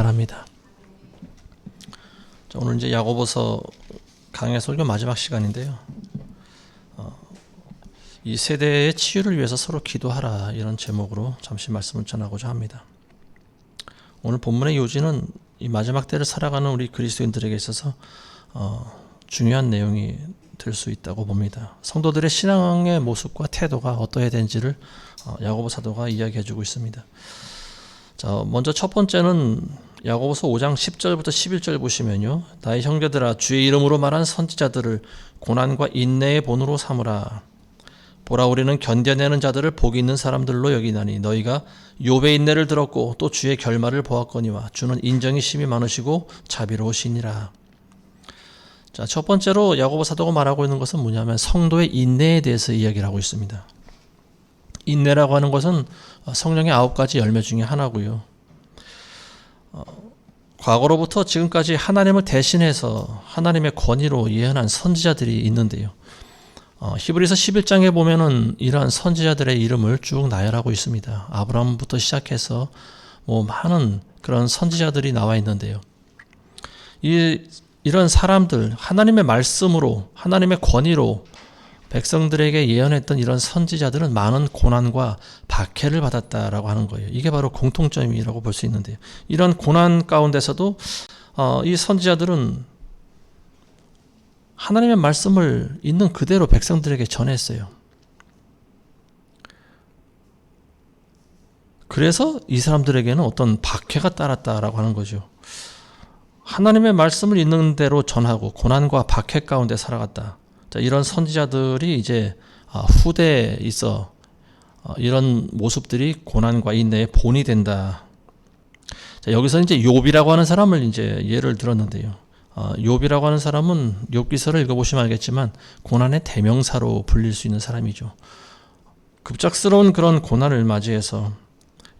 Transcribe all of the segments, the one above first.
바랍니다. 자, 오늘 이제 야고보서 강해 설교 마지막 시간인데요. 이 세대의 치유를 위해서 서로 기도하라, 이런 제목으로 잠시 말씀을 전하고자 합니다. 오늘 본문의 요지는 이 마지막 때를 살아가는 우리 그리스도인들에게 있어서 중요한 내용이 될 수 있다고 봅니다. 성도들의 신앙의 모습과 태도가 어떠해야 되는지를 야고보 사도가 이야기해주고 있습니다. 자, 먼저 첫 번째는 야고보서 5장 10절부터 11절 보시면요, 나의 형제들아, 주의 이름으로 말한 선지자들을 고난과 인내의 본으로 삼으라. 보라, 우리는 견뎌내는 자들을 복이 있는 사람들로 여기나니 너희가 욥의 인내를 들었고 또 주의 결말을 보았거니와 주는 인정이 심히 많으시고 자비로우시니라. 자, 첫 번째로 야고보 사도가 말하고 있는 것은 뭐냐면 성도의 인내에 대해서 이야기를 하고 있습니다. 인내라고 하는 것은 성령의 9가지 열매 중에 하나고요. 과거로부터 지금까지 하나님을 대신해서 하나님의 권위로 예언한 선지자들이 있는데요. 히브리서 11장에 보면은 이러한 선지자들의 이름을 쭉 나열하고 있습니다. 아브라함부터 시작해서 많은 그런 선지자들이 나와 있는데요. 이런 사람들, 하나님의 말씀으로, 하나님의 권위로 백성들에게 예언했던 이런 선지자들은 많은 고난과 박해를 받았다라고 하는 거예요. 이게 바로 공통점이라고 볼 수 있는데요. 이런 고난 가운데서도 이 선지자들은 하나님의 말씀을 있는 그대로 백성들에게 전했어요. 그래서 이 사람들에게는 어떤 박해가 따랐다라고 하는 거죠. 하나님의 말씀을 있는 대로 전하고 고난과 박해 가운데 살아갔다. 자, 이런 선지자들이 이제 후대에 있어 이런 모습들이 고난과 인내의 본이 된다. 자, 여기서 이제 욥이라고 하는 사람을 이제 예를 들었는데요. 욥이라고 하는 사람은 욥기서를 읽어보시면 알겠지만 고난의 대명사로 불릴 수 있는 사람이죠. 급작스러운 그런 고난을 맞이해서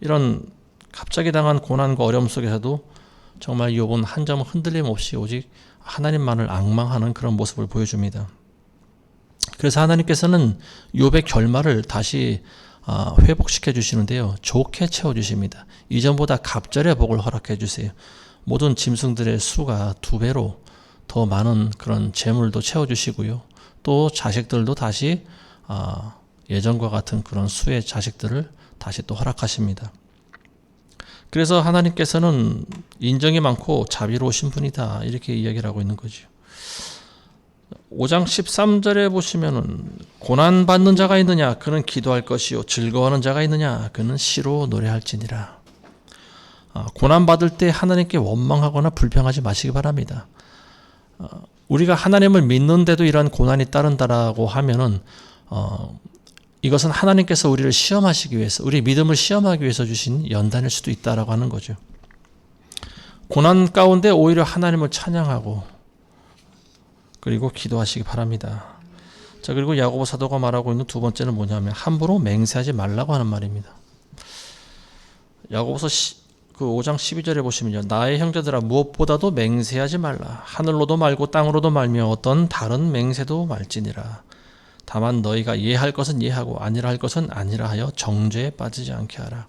이런 갑자기 당한 고난과 어려움 속에서도 정말 욥은 한 점 흔들림 없이 오직 하나님만을 앙망하는 그런 모습을 보여줍니다. 그래서 하나님께서는 욥의 결말을 다시 회복시켜 주시는데요, 좋게 채워주십니다. 이전보다 갑절의 복을 허락해 주세요. 모든 짐승들의 수가 2배로 더 많은 그런 재물도 채워주시고요, 또 자식들도 다시 예전과 같은 그런 수의 자식들을 다시 또 허락하십니다. 그래서 하나님께서는 인정이 많고 자비로우신 분이다, 이렇게 이야기를 하고 있는 거죠. 5장 13절에 보시면은 고난받는 자가 있느냐, 그는 기도할 것이요, 즐거워하는 자가 있느냐, 그는 시로 노래할지니라. 고난받을 때 하나님께 원망하거나 불평하지 마시기 바랍니다. 우리가 하나님을 믿는데도 이러한 고난이 따른다라고 하면은 이것은 하나님께서 우리를 시험하시기 위해서, 우리 믿음을 시험하기 위해서 주신 연단일 수도 있다라고 하는 거죠. 고난 가운데 오히려 하나님을 찬양하고 그리고 기도하시기 바랍니다. 자, 그리고 야고보 사도가 말하고 있는 두 번째는 뭐냐면 함부로 맹세하지 말라고 하는 말입니다. 야고보서 5장 12절에 보시면요, 나의 형제들아, 무엇보다도 맹세하지 말라. 하늘로도 말고 땅으로도 말며 어떤 다른 맹세도 말지니라. 다만 너희가 예할 것은 예하고 아니라 할 것은 아니라 하여 정죄에 빠지지 않게 하라.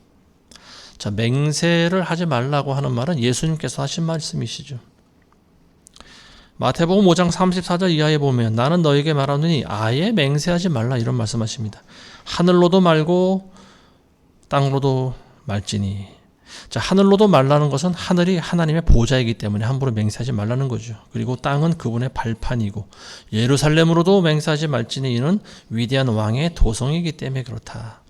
자, 맹세를 하지 말라고 하는 말은 예수님께서 하신 말씀이시죠. 마태복음 5장 34절 이하에 보면 나는 너에게 말하노니 아예 맹세하지 말라, 이런 말씀하십니다. 하늘로도 말고 땅으로도 말지니. 자, 하늘로도 말라는 것은 하늘이 하나님의 보좌이기 때문에 함부로 맹세하지 말라는 거죠. 그리고 땅은 그분의 발판이고 예루살렘으로도 맹세하지 말지니 이는 위대한 왕의 도성이기 때문에 그렇다.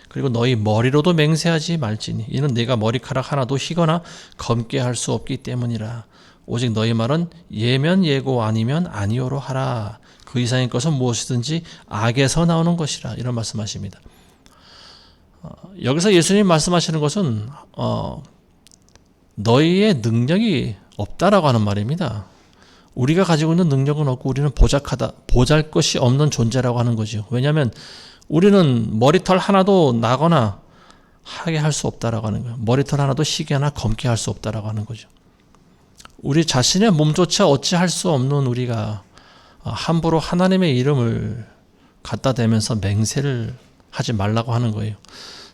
그리고 너희 머리로도 맹세하지 말지니 이는 내가 머리카락 하나도 희거나 검게 할 수 없기 때문이라. 오직 너희 말은 예면 예고 아니면 아니오로 하라. 그 이상의 것은 무엇이든지 악에서 나오는 것이라, 이런 말씀하십니다. 여기서 예수님 말씀하시는 것은 너희의 능력이 없다라고 하는 말입니다. 우리가 가지고 있는 능력은 없고 우리는 보잘것이 없는 존재라고 하는 거죠. 왜냐하면 우리는 머리털 하나도 나거나 하게 할 수 없다라고 하는 거예요. 머리털 하나도 희게나 검게 할 수 없다라고 하는 거죠. 우리 자신의 몸조차 어찌할 수 없는 우리가 함부로 하나님의 이름을 갖다 대면서 맹세를 하지 말라고 하는 거예요.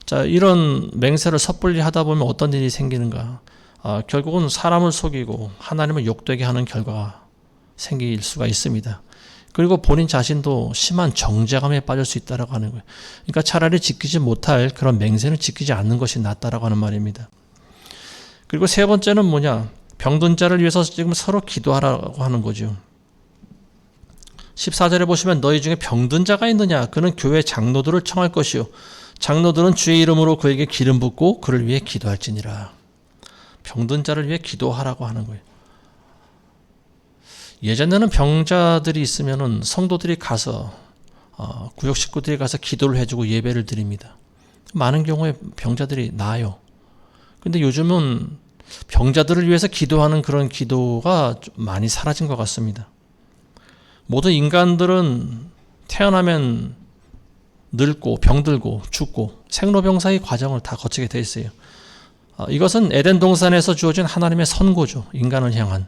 자, 이런 맹세를 섣불리 하다 보면 어떤 일이 생기는가? 결국은 사람을 속이고 하나님을 욕되게 하는 결과가 생길 수가 있습니다. 그리고 본인 자신도 심한 정죄감에 빠질 수 있다라고 하는 거예요. 그러니까 차라리 지키지 못할 그런 맹세는 지키지 않는 것이 낫다라고 하는 말입니다. 그리고 세 번째는 뭐냐? 병든 자를 위해서 지금 서로 기도하라고 하는 거죠. 14절에 보시면 너희 중에 병든 자가 있느냐? 그는 교회 장로들을 청할 것이요. 장로들은 주의 이름으로 그에게 기름 붓고 그를 위해 기도할지니라. 병든 자를 위해 기도하라고 하는 거예요. 예전에는 병자들이 있으면은 성도들이 가서 구역 식구들이 가서 기도를 해주고 예배를 드립니다. 많은 경우에 병자들이 나아요. 근데 요즘은 병자들을 위해서 기도하는 그런 기도가 좀 많이 사라진 것 같습니다. 모든 인간들은 태어나면 늙고 병들고 죽고 생로병사의 과정을 다 거치게 돼 있어요. 이것은 에덴 동산에서 주어진 하나님의 선고죠. 인간을 향한.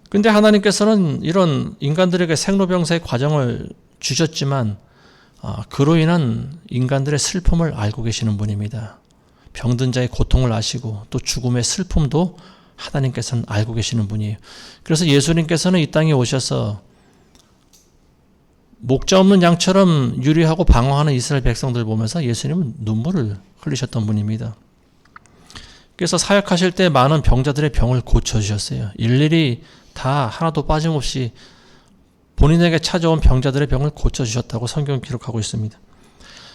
근데 하나님께서는 이런 인간들에게 생로병사의 과정을 주셨지만 그로 인한 인간들의 슬픔을 알고 계시는 분입니다. 병든 자의 고통을 아시고 또 죽음의 슬픔도 하나님께서는 알고 계시는 분이에요. 그래서 예수님께서는 이 땅에 오셔서 목자 없는 양처럼 유리하고 방황하는 이스라엘 백성들 보면서 예수님은 눈물을 흘리셨던 분입니다. 그래서 사역하실 때 많은 병자들의 병을 고쳐주셨어요. 일일이 다 하나도 빠짐없이 본인에게 찾아온 병자들의 병을 고쳐주셨다고 성경은 기록하고 있습니다.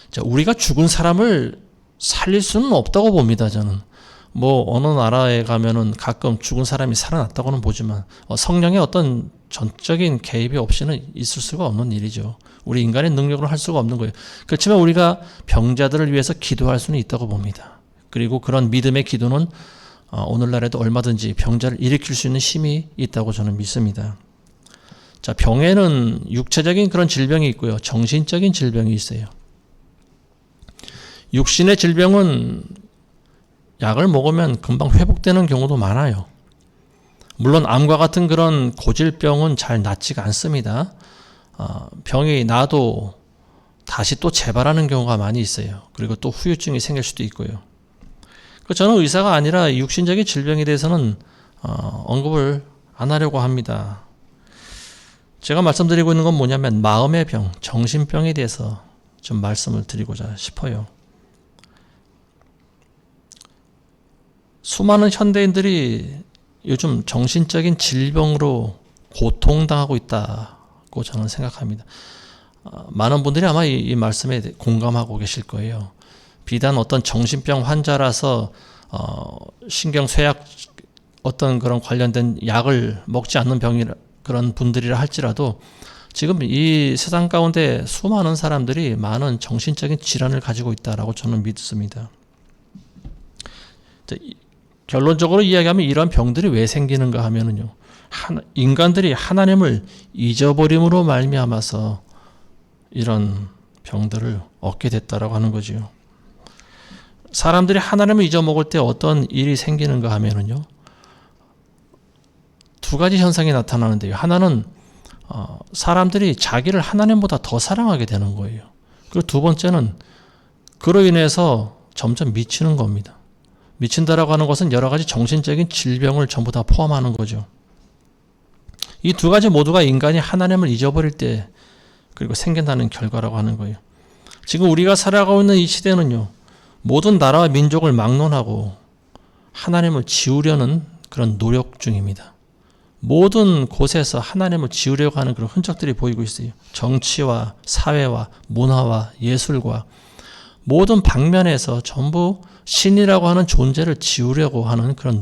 자, 우리가 죽은 사람을 살릴 수는 없다고 봅니다. 저는 어느 나라에 가면은 가끔 죽은 사람이 살아났다고는 보지만 성령의 어떤 전적인 개입이 없이는 있을 수가 없는 일이죠. 우리 인간의 능력으로 할 수가 없는 거예요. 그렇지만 우리가 병자들을 위해서 기도할 수는 있다고 봅니다. 그리고 그런 믿음의 기도는 오늘날에도 얼마든지 병자를 일으킬 수 있는 힘이 있다고 저는 믿습니다. 자, 병에는 육체적인 그런 질병이 있고요. 정신적인 질병이 있어요. 육신의 질병은 약을 먹으면 금방 회복되는 경우도 많아요. 물론 암과 같은 그런 고질병은 잘 낫지가 않습니다. 병이 나도 다시 또 재발하는 경우가 많이 있어요. 그리고 또 후유증이 생길 수도 있고요. 저는 의사가 아니라 육신적인 질병에 대해서는 언급을 안 하려고 합니다. 제가 말씀드리고 있는 건 뭐냐면 마음의 병, 정신병에 대해서 좀 말씀을 드리고자 싶어요. 수많은 현대인들이 요즘 정신적인 질병으로 고통당하고 있다고 저는 생각합니다. 많은 분들이 아마 이 말씀에 공감하고 계실 거예요. 비단 어떤 정신병 환자라서 신경쇠약 어떤 그런 관련된 약을 먹지 않는 그런 분들이라 할지라도 지금 이 세상 가운데 수많은 사람들이 많은 정신적인 질환을 가지고 있다라고 저는 믿습니다. 결론적으로 이야기하면 이런 병들이 왜 생기는가 하면은요, 인간들이 하나님을 잊어버림으로 말미암아서 이런 병들을 얻게 됐다라고 하는 거지요. 사람들이 하나님을 잊어먹을 때 어떤 일이 생기는가 하면은요, 두 가지 현상이 나타나는데요. 하나는 사람들이 자기를 하나님보다 더 사랑하게 되는 거예요. 그리고 두 번째는 그로 인해서 점점 미치는 겁니다. 미친다라고 하는 것은 여러 가지 정신적인 질병을 전부 다 포함하는 거죠. 이 두 가지 모두가 인간이 하나님을 잊어버릴 때 그리고 생긴다는 결과라고 하는 거예요. 지금 우리가 살아가고 있는 이 시대는요, 모든 나라와 민족을 막론하고 하나님을 지우려는 그런 노력 중입니다. 모든 곳에서 하나님을 지우려고 하는 그런 흔적들이 보이고 있어요. 정치와 사회와 문화와 예술과 모든 방면에서 전부 신이라고 하는 존재를 지우려고 하는 그런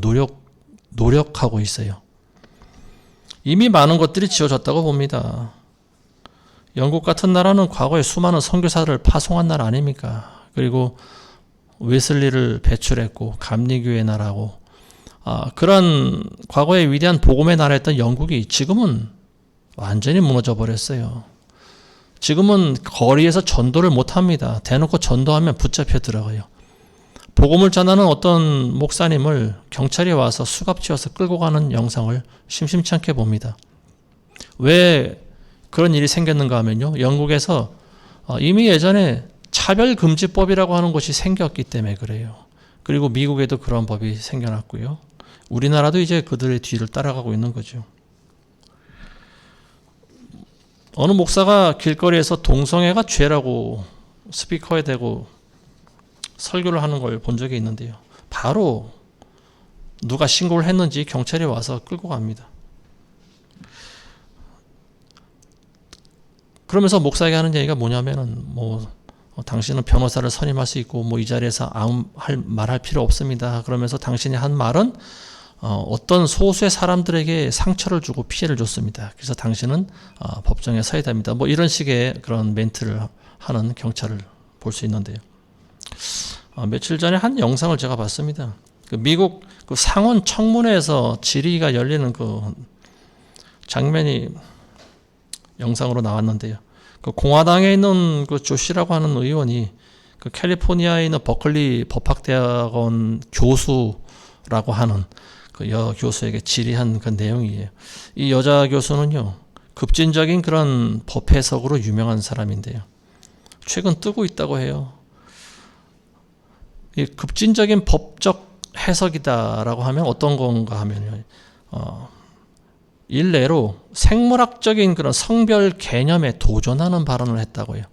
노력하고 있어요. 이미 많은 것들이 지어졌다고 봅니다. 영국 같은 나라는 과거에 수많은 선교사들을 파송한 나라 아닙니까? 그리고 웨슬리를 배출했고 감리교의 나라고 그런 과거에 위대한 복음의 나라였던 영국이 지금은 완전히 무너져 버렸어요. 지금은 거리에서 전도를 못합니다. 대놓고 전도하면 붙잡혀 들어가요. 복음을 전하는 어떤 목사님을 경찰이 와서 수갑치어서 끌고 가는 영상을 심심치 않게 봅니다. 왜 그런 일이 생겼는가 하면요, 영국에서 이미 예전에 차별금지법이라고 하는 것이 생겼기 때문에 그래요. 그리고 미국에도 그런 법이 생겨났고요. 우리나라도 이제 그들의 뒤를 따라가고 있는 거죠. 어느 목사가 길거리에서 동성애가 죄라고 스피커에 대고 설교를 하는 걸 본 적이 있는데요. 바로 누가 신고를 했는지 경찰이 와서 끌고 갑니다. 그러면서 목사에게 하는 얘기가 뭐냐면은 당신은 변호사를 선임할 수 있고 이 자리에서 아무 말할 필요 없습니다. 그러면서 당신이 한 말은 어떤 소수의 사람들에게 상처를 주고 피해를 줬습니다. 그래서 당신은 법정에 서야 됩니다. 이런 식의 그런 멘트를 하는 경찰을 볼 수 있는데요. 며칠 전에 한 영상을 제가 봤습니다. 미국 상원 청문회에서 질의가 열리는 그 장면이 영상으로 나왔는데요. 공화당에 있는 그 조시라고 하는 의원이 캘리포니아에 있는 버클리 법학대학원 교수라고 하는 그 여교수에게 질의한 그 내용이에요. 이 여자 교수는요, 급진적인 그런 법 해석으로 유명한 사람인데요. 최근 뜨고 있다고 해요. 이 급진적인 법적 해석이다라고 하면 어떤 건가 하면요. 일례로 생물학적인 그런 성별 개념에 도전하는 발언을 했다고 해요.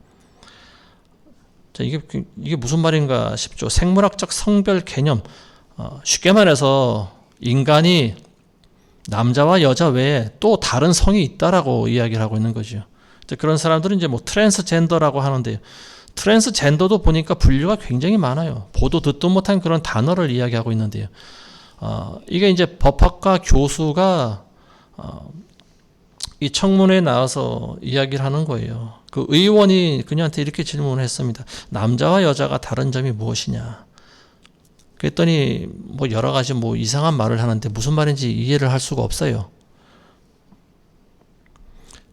자, 이게 무슨 말인가 싶죠. 생물학적 성별 개념. 쉽게 말해서 인간이 남자와 여자 외에 또 다른 성이 있다라고 이야기를 하고 있는 거죠. 그런 사람들은 이제 트랜스젠더라고 하는데요. 트랜스젠더도 보니까 분류가 굉장히 많아요. 보도 듣도 못한 그런 단어를 이야기하고 있는데요. 이게 이제 법학과 교수가 이 청문회에 나와서 이야기를 하는 거예요. 그 의원이 그녀한테 이렇게 질문을 했습니다. 남자와 여자가 다른 점이 무엇이냐? 그랬더니 여러 가지 이상한 말을 하는데 무슨 말인지 이해를 할 수가 없어요.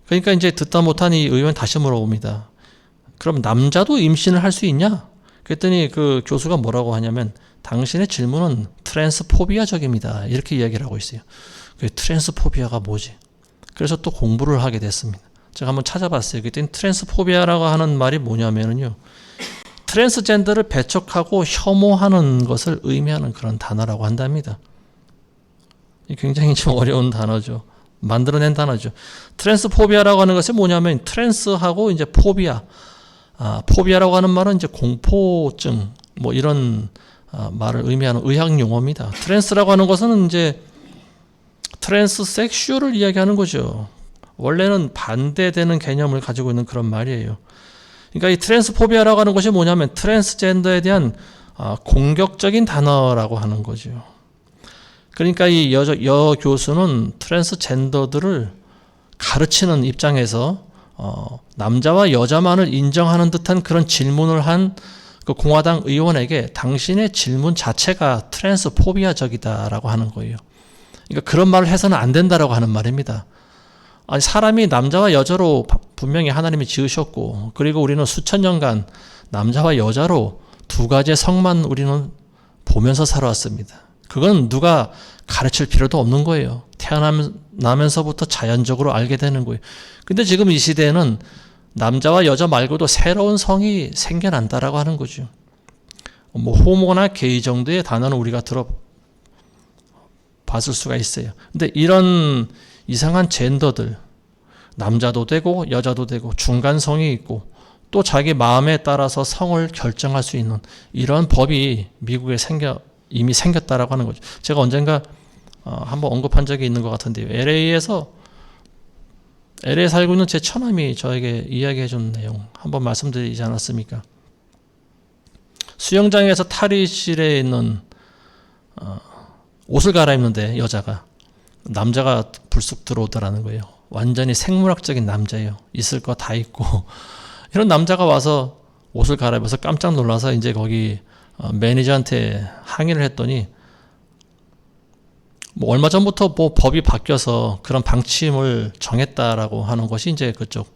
그러니까 이제 듣다 못한 이 의원 다시 물어봅니다. 그럼 남자도 임신을 할 수 있냐? 그랬더니 그 교수가 뭐라고 하냐면 당신의 질문은 트랜스포비아적입니다. 이렇게 이야기를 하고 있어요. 트랜스포비아가 뭐지? 그래서 또 공부를 하게 됐습니다. 제가 한번 찾아봤어요. 그랬더니 트랜스포비아라고 하는 말이 뭐냐면요. 트랜스젠더를 배척하고 혐오하는 것을 의미하는 그런 단어라고 한답니다. 굉장히 좀 어려운 단어죠. 만들어낸 단어죠. 트랜스포비아라고 하는 것이 뭐냐면 트랜스하고 이제 포비아. 포비아라고 하는 말은 이제 공포증 이런 말을 의미하는 의학 용어입니다. 트랜스라고 하는 것은 이제 트랜스섹슈얼을 이야기하는 거죠. 원래는 반대되는 개념을 가지고 있는 그런 말이에요. 그러니까 이 트랜스포비아라고 하는 것이 뭐냐면 트랜스젠더에 대한 공격적인 단어라고 하는 거죠. 그러니까 이 여 교수는 트랜스젠더들을 가르치는 입장에서 남자와 여자만을 인정하는 듯한 그런 질문을 한 그 공화당 의원에게 당신의 질문 자체가 트랜스포비아적이다라고 하는 거예요. 그러니까 그런 말을 해서는 안 된다라고 하는 말입니다. 아니, 사람이 남자와 여자로 분명히 하나님이 지으셨고, 그리고 우리는 수천 년간 남자와 여자로 두 가지의 성만 우리는 보면서 살아왔습니다. 그건 누가 가르칠 필요도 없는 거예요. 태어나면서부터 자연적으로 알게 되는 거예요. 근데 지금 이 시대에는 남자와 여자 말고도 새로운 성이 생겨난다라고 하는 거죠. 호모나 게이 정도의 단어는 우리가 들어봤을 수가 있어요. 근데 이런 이상한 젠더들, 남자도 되고 여자도 되고 중간성이 있고 또 자기 마음에 따라서 성을 결정할 수 있는 이런 법이 미국에 이미 생겼다라고 하는 거죠. 제가 언젠가 한번 언급한 적이 있는 것 같은데요. LA에 살고 있는 제 처남이 저에게 이야기해 준 내용 한번 말씀드리지 않았습니까? 수영장에서 탈의실에 있는 옷을 갈아입는데 남자가 불쑥 들어오더라는 거예요. 완전히 생물학적인 남자예요. 있을 거 다 있고 이런 남자가 와서 옷을 갈아입어서 깜짝 놀라서 이제 거기 매니저한테 항의를 했더니 얼마 전부터 법이 바뀌어서 그런 방침을 정했다라고 하는 것이 이제 그쪽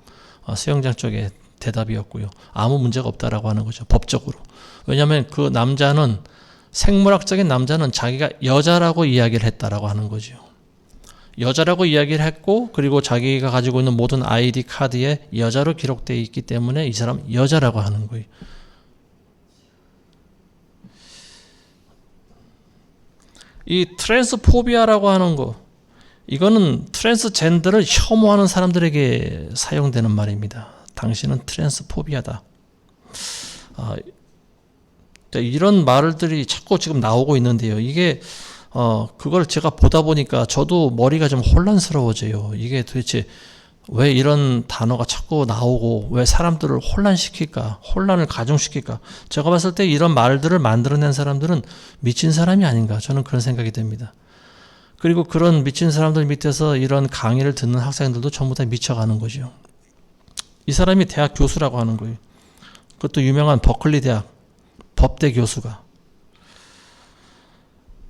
수영장 쪽의 대답이었고요. 아무 문제가 없다라고 하는 거죠. 법적으로. 왜냐하면 그 남자는 생물학적인 남자는 자기가 여자라고 이야기를 했다라고 하는 거죠. 여자라고 이야기를 했고 그리고 자기가 가지고 있는 모든 아이디 카드에 여자로 기록되어 있기 때문에 이 사람 여자라고 하는 거예요. 이 트랜스포비아라고 하는 거, 이거는 트랜스젠더를 혐오하는 사람들에게 사용되는 말입니다. 당신은 트랜스포비아다. 이런 말들이 자꾸 지금 나오고 있는데요. 이게 그걸 제가 보다 보니까 저도 머리가 좀 혼란스러워져요. 이게 도대체 왜 이런 단어가 자꾸 나오고 왜 사람들을 혼란시킬까? 혼란을 가중시킬까? 제가 봤을 때 이런 말들을 만들어낸 사람들은 미친 사람이 아닌가? 저는 그런 생각이 듭니다. 그리고 그런 미친 사람들 밑에서 이런 강의를 듣는 학생들도 전부 다 미쳐가는 거죠. 이 사람이 대학 교수라고 하는 거예요. 그것도 유명한 버클리 대학 법대 교수가.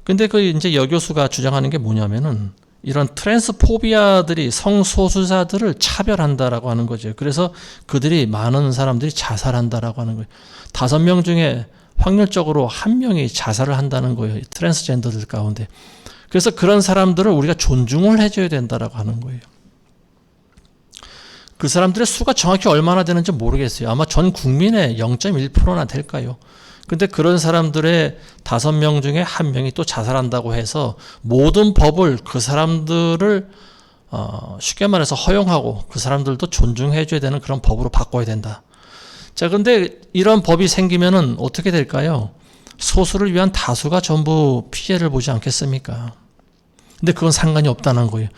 근데 그 이제 여교수가 주장하는 게 뭐냐면은 이런 트랜스포비아들이 성소수자들을 차별한다라고 하는 거죠. 그래서 그들이 많은 사람들이 자살한다라고 하는 거예요. 5명 중에 확률적으로 1명이 자살을 한다는 거예요. 트랜스젠더들 가운데. 그래서 그런 사람들을 우리가 존중을 해줘야 된다라고 하는 거예요. 그 사람들의 수가 정확히 얼마나 되는지 모르겠어요. 아마 전 국민의 0.1%나 될까요? 근데 그런 사람들의 5명 중에 1명이 또 자살한다고 해서 모든 법을 그 사람들을 쉽게 말해서 허용하고 그 사람들도 존중해줘야 되는 그런 법으로 바꿔야 된다. 자, 근데 이런 법이 생기면은 어떻게 될까요? 소수를 위한 다수가 전부 피해를 보지 않겠습니까? 근데 그건 상관이 없다는 거예요.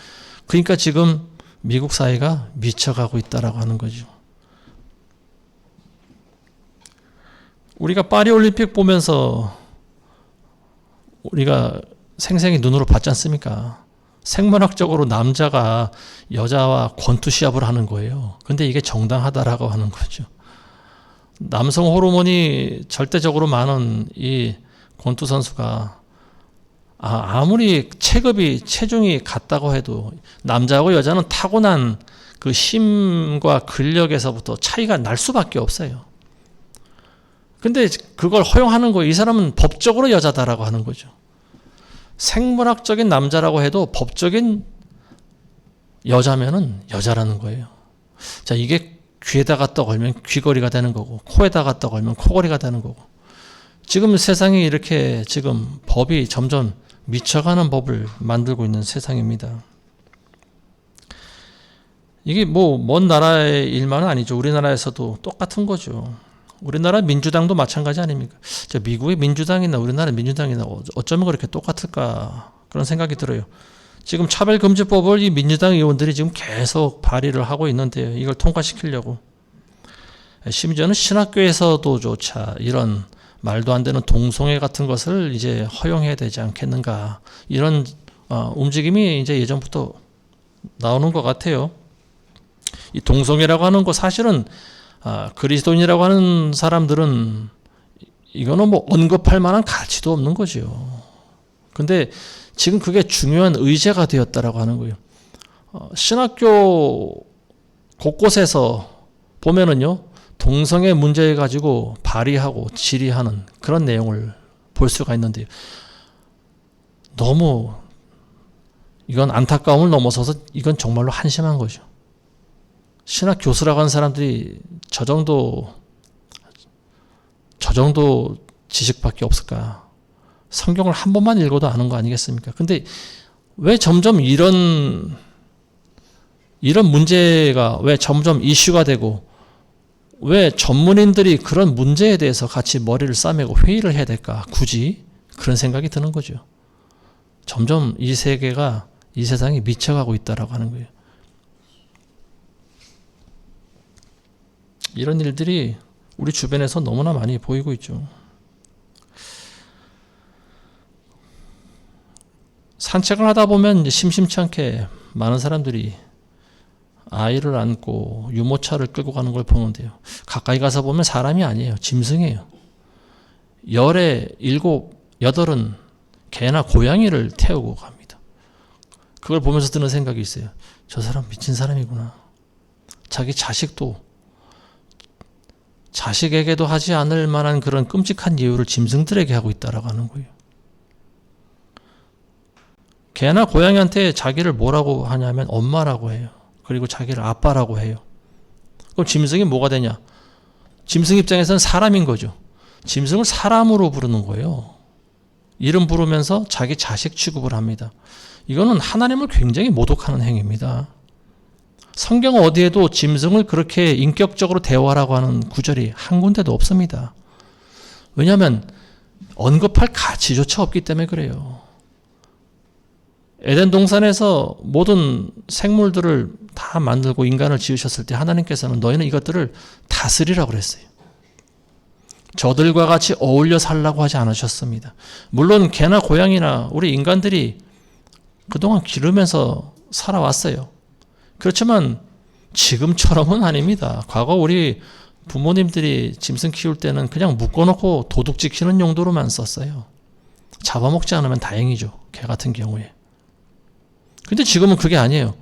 그러니까 지금 미국 사회가 미쳐가고 있다라고 하는 거죠. 우리가 파리올림픽 보면서 우리가 생생히 눈으로 봤지 않습니까? 생물학적으로 남자가 여자와 권투 시합을 하는 거예요. 근데 이게 정당하다라고 하는 거죠. 남성 호르몬이 절대적으로 많은 이 권투 선수가 아무리 체중이 같다고 해도 남자하고 여자는 타고난 그 힘과 근력에서부터 차이가 날 수밖에 없어요. 근데 그걸 허용하는 거예요. 이 사람은 법적으로 여자다라고 하는 거죠. 생물학적인 남자라고 해도 법적인 여자면은 여자라는 거예요. 자, 이게 귀에다 갖다 걸면 귀걸이가 되는 거고, 코에다 갖다 걸면 코걸이가 되는 거고. 지금 세상이 이렇게 지금 법이 점점 미쳐가는 법을 만들고 있는 세상입니다. 이게 뭐 먼 나라의 일만은 아니죠. 우리나라에서도 똑같은 거죠. 우리나라 민주당도 마찬가지 아닙니까? 저 미국의 민주당이나 우리나라 민주당이나 어쩌면 그렇게 똑같을까 그런 생각이 들어요. 지금 차별금지법을 이 민주당 의원들이 지금 계속 발의를 하고 있는데요. 이걸 통과시키려고. 심지어는 신학교에서도조차 이런 말도 안 되는 동성애 같은 것을 이제 허용해야 되지 않겠는가. 이런 움직임이 이제 예전부터 나오는 것 같아요. 이 동성애라고 하는 거 사실은 그리스도인이라고 하는 사람들은 이거는 뭐 언급할 만한 가치도 없는 거죠. 근데 지금 그게 중요한 의제가 되었다라고 하는 거예요. 신학교 곳곳에서 보면은요, 동성애 문제에 가지고 발의하고 질의하는 그런 내용을 볼 수가 있는데요. 너무 이건 안타까움을 넘어서서 이건 정말로 한심한 거죠. 신학 교수라고 하는 사람들이 저 정도 지식밖에 없을까? 성경을 한 번만 읽어도 아는 거 아니겠습니까? 근데 왜 점점 이런 문제가 왜 점점 이슈가 되고 왜 전문인들이 그런 문제에 대해서 같이 머리를 싸매고 회의를 해야 될까? 굳이 그런 생각이 드는 거죠. 점점 이 세계가 이 세상이 미쳐가고 있다라고 하는 거예요. 이런 일들이 우리 주변에서 너무나 많이 보이고 있죠. 산책을 하다 보면 심심치 않게 많은 사람들이 아이를 안고 유모차를 끌고 가는 걸 보는데요. 가까이 가서 보면 사람이 아니에요. 짐승이에요. 열에 7, 8은 개나 고양이를 태우고 갑니다. 그걸 보면서 드는 생각이 있어요. 저 사람 미친 사람이구나. 자기 자식에게도 하지 않을 만한 그런 끔찍한 예우를 짐승들에게 하고 있다라고 하는 거예요. 개나 고양이한테 자기를 뭐라고 하냐면 엄마라고 해요. 그리고 자기를 아빠라고 해요. 그럼 짐승이 뭐가 되냐? 짐승 입장에서는 사람인 거죠. 짐승을 사람으로 부르는 거예요. 이름 부르면서 자기 자식 취급을 합니다. 이거는 하나님을 굉장히 모독하는 행위입니다. 성경 어디에도 짐승을 그렇게 인격적으로 대화하라고 하는 구절이 한 군데도 없습니다. 왜냐하면 언급할 가치조차 없기 때문에 그래요. 에덴 동산에서 모든 생물들을 다 만들고 인간을 지으셨을 때 하나님께서는 너희는 이것들을 다스리라고 그랬어요. 저들과 같이 어울려 살라고 하지 않으셨습니다. 물론 개나 고양이나 우리 인간들이 그동안 기르면서 살아왔어요. 그렇지만 지금처럼은 아닙니다. 과거 우리 부모님들이 짐승 키울 때는 그냥 묶어놓고 도둑 지키는 용도로만 썼어요. 잡아먹지 않으면 다행이죠. 개 같은 경우에. 근데 지금은 그게 아니에요.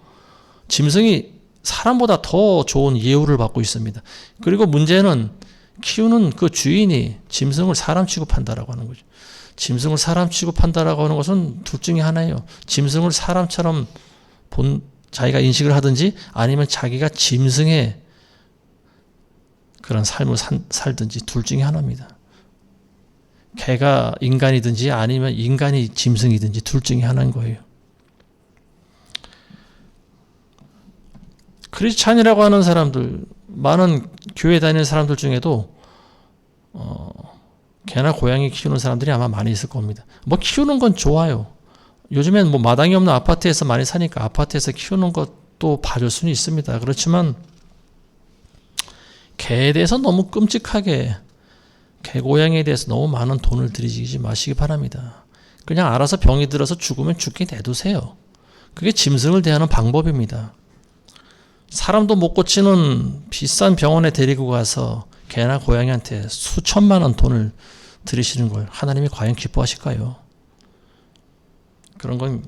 짐승이 사람보다 더 좋은 예우를 받고 있습니다. 그리고 문제는 키우는 그 주인이 짐승을 사람 취급한다라고 하는 거죠. 짐승을 사람 취급한다라고 하는 것은 둘 중에 하나예요. 짐승을 사람처럼 자기가 인식을 하든지 아니면 자기가 짐승의 그런 삶을 살든지 둘 중에 하나입니다. 개가 인간이든지 아니면 인간이 짐승이든지 둘 중에 하나인 거예요. 크리스찬이라고 하는 사람들, 많은 교회 다니는 사람들 중에도 개나 고양이 키우는 사람들이 아마 많이 있을 겁니다. 뭐 키우는 건 좋아요. 요즘엔 뭐 마당이 없는 아파트에서 많이 사니까 아파트에서 키우는 것도 봐줄 수는 있습니다. 그렇지만 개에 대해서 너무 끔찍하게 개 고양이에 대해서 너무 많은 돈을 들이지 마시기 바랍니다. 그냥 알아서 병이 들어서 죽으면 죽게 내두세요. 그게 짐승을 대하는 방법입니다. 사람도 못 고치는 비싼 병원에 데리고 가서 개나 고양이한테 수천만 원 돈을 들이시는 걸 하나님이 과연 기뻐하실까요? 그런 건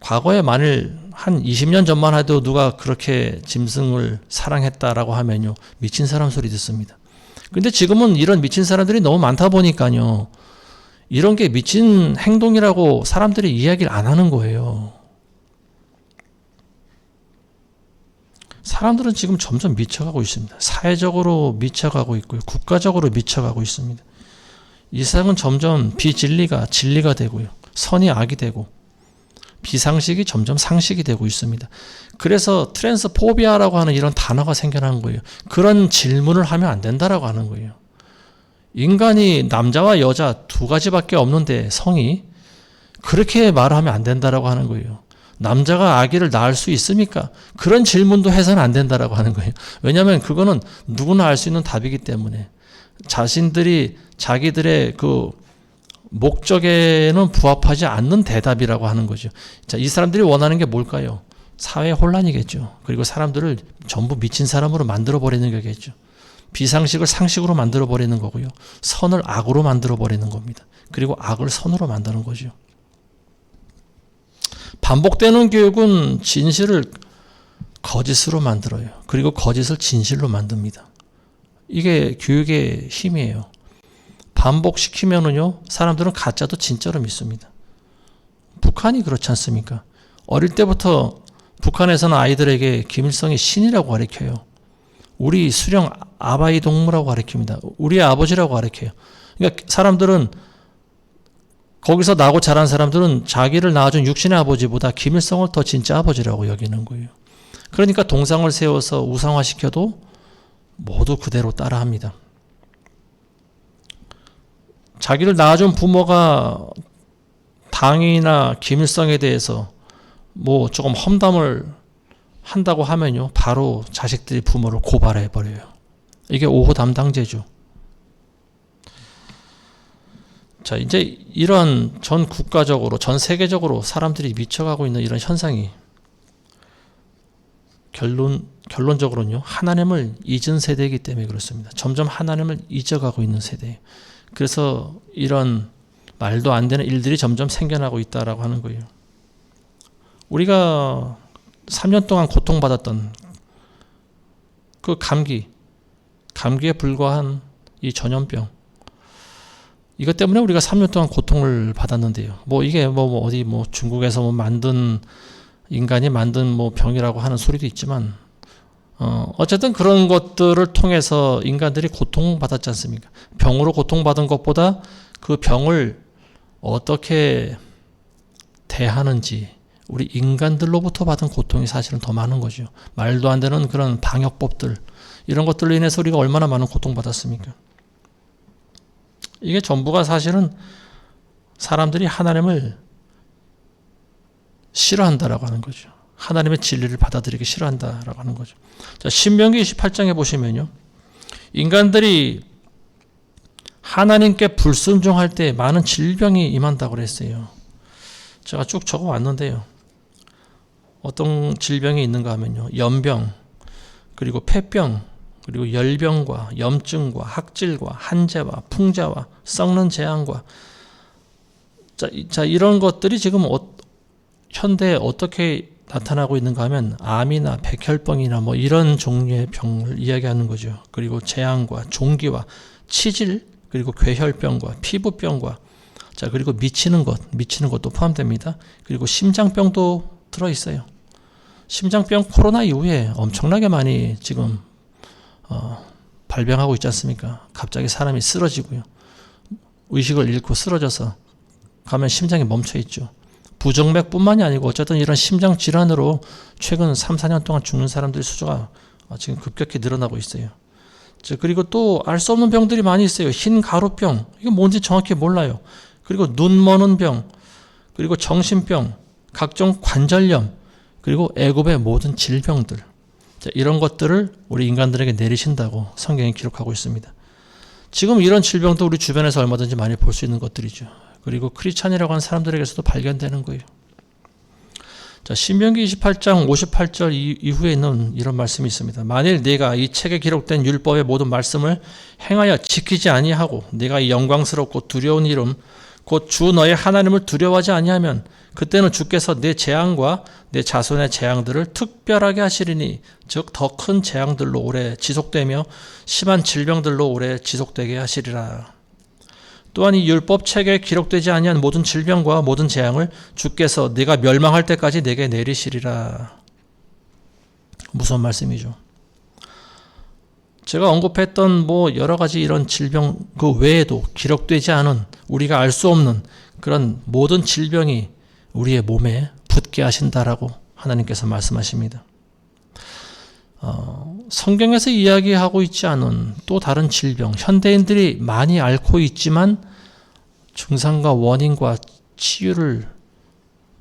과거에 만일 한 20년 전만 해도 누가 그렇게 짐승을 사랑했다라고 하면요, 미친 사람 소리 듣습니다. 근데 지금은 이런 미친 사람들이 너무 많다 보니까요, 이런 게 미친 행동이라고 사람들이 이야기를 안 하는 거예요. 사람들은 지금 점점 미쳐가고 있습니다. 사회적으로 미쳐가고 있고요. 국가적으로 미쳐가고 있습니다. 이 세상은 점점 비진리가 진리가 되고요. 선이 악이 되고 비상식이 점점 상식이 되고 있습니다. 그래서 트랜스포비아라고 하는 이런 단어가 생겨난 거예요. 그런 질문을 하면 안 된다라고 하는 거예요. 인간이 남자와 여자 두 가지밖에 없는데 성이 그렇게 말하면 안 된다라고 하는 거예요. 남자가 아기를 낳을 수 있습니까? 그런 질문도 해서는 안 된다라고 하는 거예요. 왜냐하면 그거는 누구나 알 수 있는 답이기 때문에 자신들이 자기들의 그 목적에는 부합하지 않는 대답이라고 하는 거죠. 자, 이 사람들이 원하는 게 뭘까요? 사회 혼란이겠죠. 그리고 사람들을 전부 미친 사람으로 만들어 버리는 거겠죠. 비상식을 상식으로 만들어 버리는 거고요. 선을 악으로 만들어 버리는 겁니다. 그리고 악을 선으로 만드는 거죠. 반복되는 교육은 진실을 거짓으로 만들어요. 그리고 거짓을 진실로 만듭니다. 이게 교육의 힘이에요. 반복시키면은요, 사람들은 가짜도 진짜로 믿습니다. 북한이 그렇지 않습니까? 어릴 때부터 북한에서는 아이들에게 김일성이 신이라고 가르쳐요. 우리 수령 아바이 동무라고 가르칩니다. 우리의 아버지라고 가르쳐요. 그러니까 사람들은 거기서 나고 자란 사람들은 자기를 낳아준 육신의 아버지보다 김일성을 더 진짜 아버지라고 여기는 거예요. 그러니까 동상을 세워서 우상화시켜도 모두 그대로 따라합니다. 자기를 낳아준 부모가 당이나 김일성에 대해서 뭐 조금 험담을 한다고 하면요, 바로 자식들이 부모를 고발해버려요. 이게 오호 담당제죠. 자, 이제 이런 전 국가적으로, 전 세계적으로 사람들이 미쳐가고 있는 이런 현상이 결론적으로는요, 하나님을 잊은 세대이기 때문에 그렇습니다. 점점 하나님을 잊어가고 있는 세대예요. 그래서 이런 말도 안 되는 일들이 점점 생겨나고 있다라고 하는 거예요. 우리가 3년 동안 고통받았던 그 감기에 불과한 이 전염병, 이것 때문에 우리가 3년 동안 고통을 받았는데요. 뭐 이게 어디 중국에서 만든 인간이 만든 병이라고 하는 소리도 있지만, 어쨌든 그런 것들을 통해서 인간들이 고통받았지 않습니까? 병으로 고통받은 것보다 그 병을 어떻게 대하는지 우리 인간들로부터 받은 고통이 사실은 더 많은 거죠. 말도 안 되는 그런 방역법들, 이런 것들로 인해서 우리가 얼마나 많은 고통받았습니까? 이게 전부가 사실은 사람들이 하나님을 싫어한다라고 하는 거죠. 하나님의 진리를 받아들이기 싫어한다라고 하는 거죠. 자, 신명기 28장에 보시면요, 인간들이 하나님께 불순종할 때 많은 질병이 임한다고 그랬어요. 제가 쭉 적어왔는데요. 어떤 질병이 있는가 하면요, 연병, 그리고 폐병, 그리고 열병과 염증과 학질과 한재와 풍자와 썩는 재앙과, 자 이런 것들이 지금 현대에 어떻게 나타나고 있는가 하면 암이나 백혈병이나 뭐 이런 종류의 병을 이야기하는 거죠. 그리고 재앙과 종기와 치질, 그리고 괴혈병과 피부병과, 자 그리고 미치는 것도 포함됩니다. 그리고 심장병도 들어 있어요. 심장병 코로나 이후에 엄청나게 많이 지금 발병하고 있지 않습니까? 갑자기 사람이 쓰러지고요, 의식을 잃고 쓰러져서 가면 심장이 멈춰 있죠. 부정맥뿐만이 아니고 어쨌든 이런 심장 질환으로 최근 3, 4년 동안 죽는 사람들의 수가 지금 급격히 늘어나고 있어요. 그리고 또 알 수 없는 병들이 많이 있어요. 흰 가루병, 이게 뭔지 정확히 몰라요. 그리고 눈 머는 병, 그리고 정신병, 각종 관절염, 그리고 애굽의 모든 질병들, 자, 이런 것들을 우리 인간들에게 내리신다고 성경이 기록하고 있습니다. 지금 이런 질병도 우리 주변에서 얼마든지 많이 볼 수 있는 것들이죠. 그리고 크리스찬이라고 하는 사람들에게서도 발견되는 거예요. 자, 신명기 28장 58절 이후에 있는 이런 말씀이 있습니다. 만일 네가 이 책에 기록된 율법의 모든 말씀을 행하여 지키지 아니하고 네가 이 영광스럽고 두려운 이름 곧 주 너의 하나님을 두려워하지 아니하면 그때는 주께서 내 재앙과 내 자손의 재앙들을 특별하게 하시리니, 즉 더 큰 재앙들로 오래 지속되며 심한 질병들로 오래 지속되게 하시리라. 또한 이 율법책에 기록되지 아니한 모든 질병과 모든 재앙을 주께서 네가 멸망할 때까지 내게 내리시리라. 무서운 말씀이죠. 제가 언급했던 뭐 여러 가지 이런 질병 그 외에도 기록되지 않은, 우리가 알 수 없는 그런 모든 질병이 우리의 몸에 붙게 하신다라고 하나님께서 말씀하십니다. 성경에서 이야기하고 있지 않은 또 다른 질병, 현대인들이 많이 앓고 있지만 증상과 원인과 치유를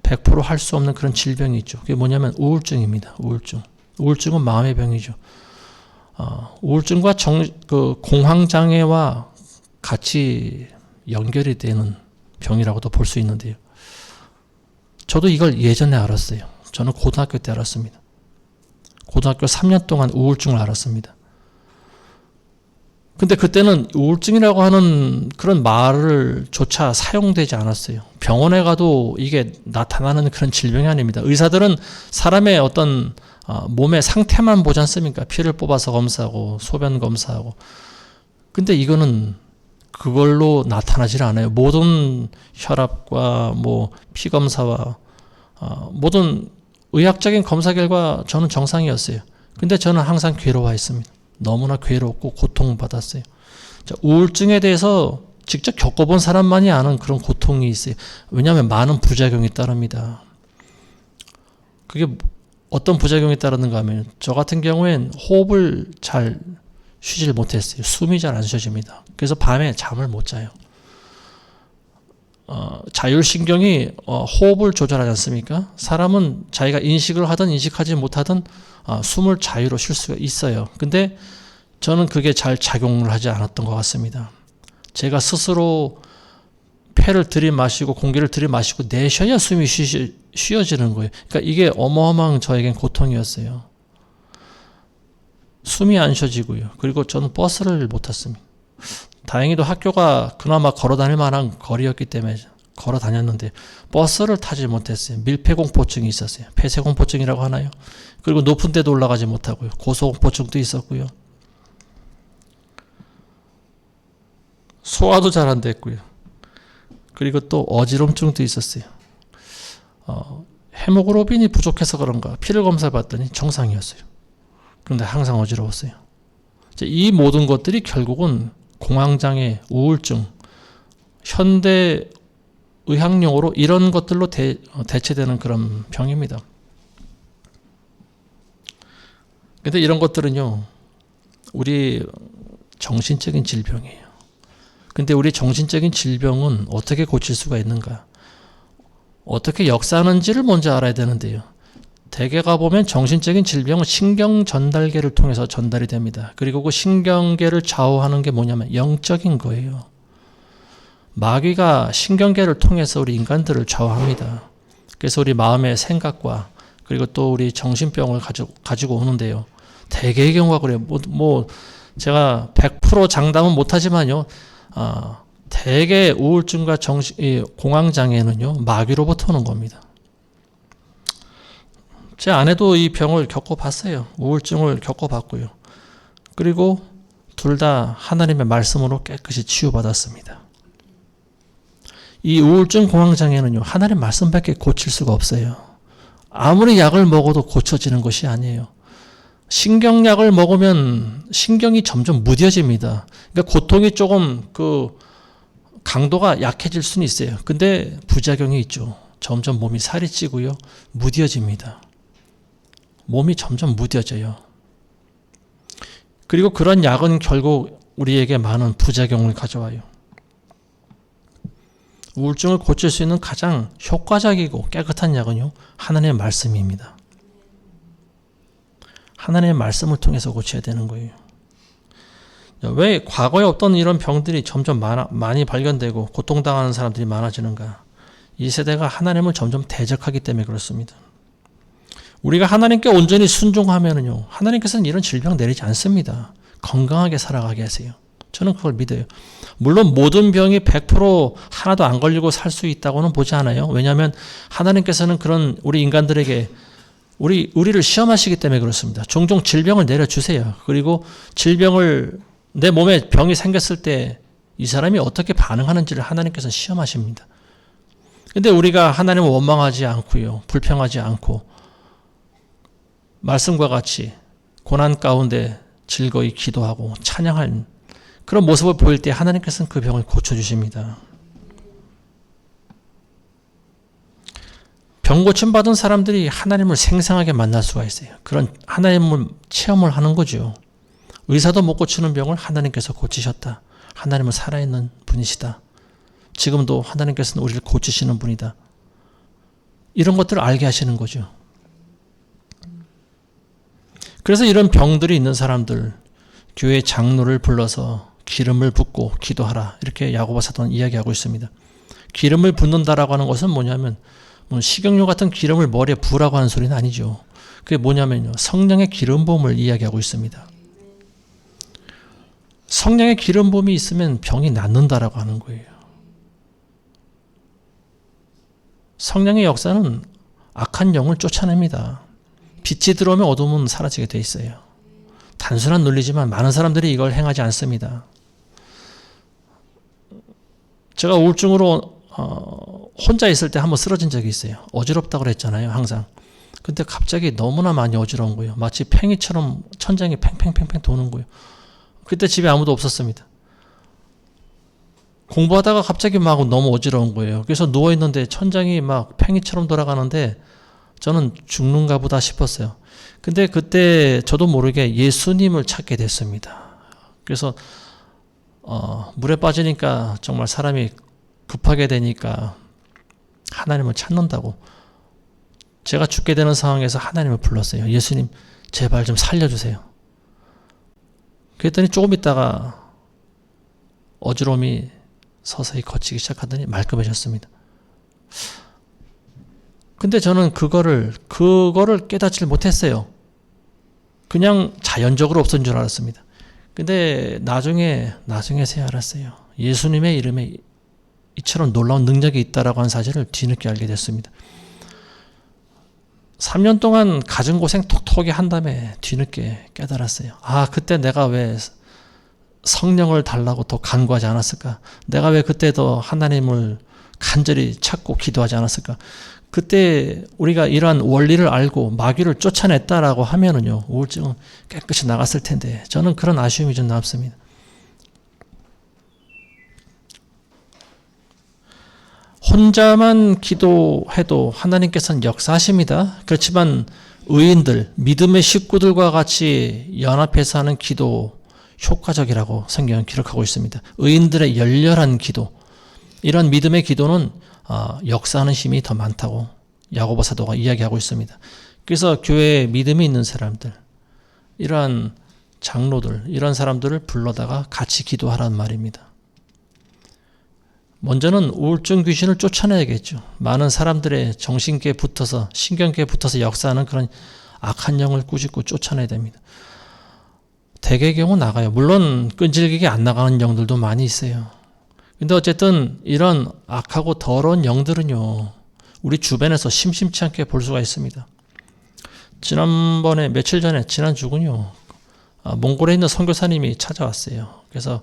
100% 할 수 없는 그런 질병이 있죠. 그게 뭐냐면 우울증입니다. 우울증은 마음의 병이죠. 우울증과 공황장애와 같이 연결이 되는 병이라고도 볼 수 있는데요. 저도 이걸 예전에 알았어요. 저는 고등학교 때 알았습니다. 고등학교 3년 동안 우울증을 앓았습니다. 근데 그때는 우울증이라고 하는 그런 말을 조차 사용되지 않았어요. 병원에 가도 이게 나타나는 그런 질병이 아닙니다. 의사들은 사람의 어떤 몸의 상태만 보지 않습니까? 피를 뽑아서 검사하고 소변 검사하고. 근데 이거는 그걸로 나타나질 않아요. 모든 혈압과 뭐 피 검사와 모든 의학적인 검사 결과 저는 정상이었어요. 근데 저는 항상 괴로워했습니다. 너무나 괴롭고 고통받았어요. 자, 우울증에 대해서 직접 겪어본 사람만이 아는 그런 고통이 있어요. 왜냐하면 많은 부작용이 따릅니다. 그게 어떤 부작용이 따르는가 하면, 저 같은 경우엔 호흡을 잘 쉬질 못했어요. 숨이 잘 안 쉬어집니다. 그래서 밤에 잠을 못 자요. 자율신경이 호흡을 조절하지 않습니까? 사람은 자기가 인식을 하든 인식하지 못하든 숨을 자유로 쉴 수가 있어요. 근데 저는 그게 잘 작용을 하지 않았던 것 같습니다. 제가 스스로 폐를 들이마시고 공기를 들이마시고 내쉬어야 숨이 쉬어지는 거예요. 그러니까 이게 어마어마한 저에겐 고통이었어요. 숨이 안 쉬어지고요. 그리고 저는 버스를 못 탔습니다. 다행히도 학교가 그나마 걸어 다닐 만한 거리였기 때문에 걸어 다녔는데 버스를 타지 못했어요. 밀폐공포증이 있었어요. 폐쇄공포증이라고 하나요? 그리고 높은 데도 올라가지 못하고요. 고소공포증도 있었고요. 소화도 잘 안 됐고요. 그리고 또 어지럼증도 있었어요. 헤모글로빈이 부족해서 그런가 피를 검사해봤더니 정상이었어요. 그런데 항상 어지러웠어요. 이 모든 것들이 결국은 공황장애, 우울증, 현대 의학용어로 이런 것들로 대체되는 그런 병입니다. 근데 이런 것들은요, 우리 정신적인 질병이에요. 근데 우리 정신적인 질병은 어떻게 고칠 수가 있는가? 어떻게 역사하는지를 먼저 알아야 되는데요. 대개 가보면 정신적인 질병은 신경 전달계를 통해서 전달이 됩니다. 그리고 그 신경계를 좌우하는 게 뭐냐면 영적인 거예요. 마귀가 신경계를 통해서 우리 인간들을 좌우합니다. 그래서 우리 마음의 생각과 그리고 또 우리 정신병을 가지고 오는데요. 대개의 경우가 그래요. 제가 100% 장담은 못하지만요. 대개 우울증과 공황장애는요. 마귀로부터 오는 겁니다. 제 아내도 이 병을 겪어봤어요. 우울증을 겪어봤고요. 그리고 둘 다 하나님의 말씀으로 깨끗이 치유받았습니다. 이 우울증 공황장애는요. 하나님의 말씀밖에 고칠 수가 없어요. 아무리 약을 먹어도 고쳐지는 것이 아니에요. 신경약을 먹으면 신경이 점점 무뎌집니다. 그러니까 고통이 조금 강도가 약해질 수는 있어요. 근데 부작용이 있죠. 점점 몸이 살이 찌고요. 무뎌집니다. 몸이 점점 무뎌져요. 그리고 그런 약은 결국 우리에게 많은 부작용을 가져와요. 우울증을 고칠 수 있는 가장 효과적이고 깨끗한 약은요. 하나님의 말씀입니다. 하나님의 말씀을 통해서 고쳐야 되는 거예요. 왜 과거에 없던 이런 병들이 점점 많이 발견되고 고통당하는 사람들이 많아지는가? 이 세대가 하나님을 점점 대적하기 때문에 그렇습니다. 우리가 하나님께 온전히 순종하면은요, 하나님께서는 이런 질병 내리지 않습니다. 건강하게 살아가게 하세요. 저는 그걸 믿어요. 물론 모든 병이 100% 하나도 안 걸리고 살 수 있다고는 보지 않아요. 왜냐하면 하나님께서는 그런 우리 인간들에게 우리를 시험하시기 때문에 그렇습니다. 종종 질병을 내려주세요. 그리고 내 몸에 병이 생겼을 때 이 사람이 어떻게 반응하는지를 하나님께서 시험하십니다. 근데 우리가 하나님을 원망하지 않고요. 불평하지 않고 말씀과 같이 고난 가운데 즐거이 기도하고 찬양하는 그런 모습을 보일 때 하나님께서는 그 병을 고쳐주십니다. 병 고침받은 사람들이 하나님을 생생하게 만날 수가 있어요. 그런 하나님을 체험을 하는 거죠. 의사도 못 고치는 병을 하나님께서 고치셨다. 하나님은 살아있는 분이시다. 지금도 하나님께서는 우리를 고치시는 분이다. 이런 것들을 알게 하시는 거죠. 그래서 이런 병들이 있는 사람들, 교회 장로를 불러서 기름을 붓고 기도하라. 이렇게 야고보 사도는 이야기하고 있습니다. 기름을 붓는다라고 하는 것은 뭐냐면 식용유 같은 기름을 머리에 부으라고 하는 소리는 아니죠. 그게 뭐냐면요. 성령의 기름 부음을 이야기하고 있습니다. 성령의 기름 부음이 있으면 병이 낫는다라고 하는 거예요. 성령의 역사는 악한 영을 쫓아냅니다. 빛이 들어오면 어둠은 사라지게 돼 있어요. 단순한 논리지만 많은 사람들이 이걸 행하지 않습니다. 제가 우울증으로 혼자 있을 때 한번 쓰러진 적이 있어요. 어지럽다고 그랬잖아요. 항상. 근데 갑자기 너무나 많이 어지러운 거예요. 마치 팽이처럼 천장이 팽팽팽팽 도는 거예요. 그때 집에 아무도 없었습니다. 공부하다가 갑자기 막 너무 어지러운 거예요. 그래서 누워있는데 천장이 막 팽이처럼 돌아가는데 저는 죽는가 보다 싶었어요. 근데 그때 저도 모르게 예수님을 찾게 됐습니다. 그래서 물에 빠지니까 정말 사람이 급하게 되니까 하나님을 찾는다고 제가 죽게 되는 상황에서 하나님을 불렀어요. 예수님 제발 좀 살려주세요. 그랬더니 조금 있다가 어지러움이 서서히 거치기 시작하더니 말끔해졌습니다. 근데 저는 그거를 깨닫지를 못했어요. 그냥 자연적으로 없어진 줄 알았습니다. 근데 나중에서야 알았어요. 예수님의 이름에 이처럼 놀라운 능력이 있다라고 하는 사실을 뒤늦게 알게 됐습니다. 3년 동안 가진 고생 톡톡히 한 다음에 뒤늦게 깨달았어요. 그때 내가 왜 성령을 달라고 더 간구하지 않았을까? 내가 왜 그때 더 하나님을 간절히 찾고 기도하지 않았을까? 그때 우리가 이러한 원리를 알고 마귀를 쫓아냈다라고 하면은요, 우울증은 깨끗이 나갔을 텐데, 저는 그런 아쉬움이 좀 남습니다. 혼자만 기도해도 하나님께서는 역사하십니다. 그렇지만 의인들, 믿음의 식구들과 같이 연합해서 하는 기도 효과적이라고 성경은 기록하고 있습니다. 의인들의 열렬한 기도, 이런 믿음의 기도는 역사하는 힘이 더 많다고 야고보 사도가 이야기하고 있습니다. 그래서 교회에 믿음이 있는 사람들, 이러한 장로들, 이런 사람들을 불러다가 같이 기도하라는 말입니다. 먼저는 우울증 귀신을 쫓아내야겠죠. 많은 사람들의 정신계에 붙어서, 신경계에 붙어서 역사하는 그런 악한 영을 꾸짖고 쫓아내야 됩니다. 대개의 경우 나가요. 물론 끈질기게 안 나가는 영들도 많이 있어요. 근데 어쨌든 이런 악하고 더러운 영들은요, 우리 주변에서 심심치 않게 볼 수가 있습니다. 지난번에, 며칠 전에, 지난주군요, 몽골에 있는 선교사님이 찾아왔어요. 그래서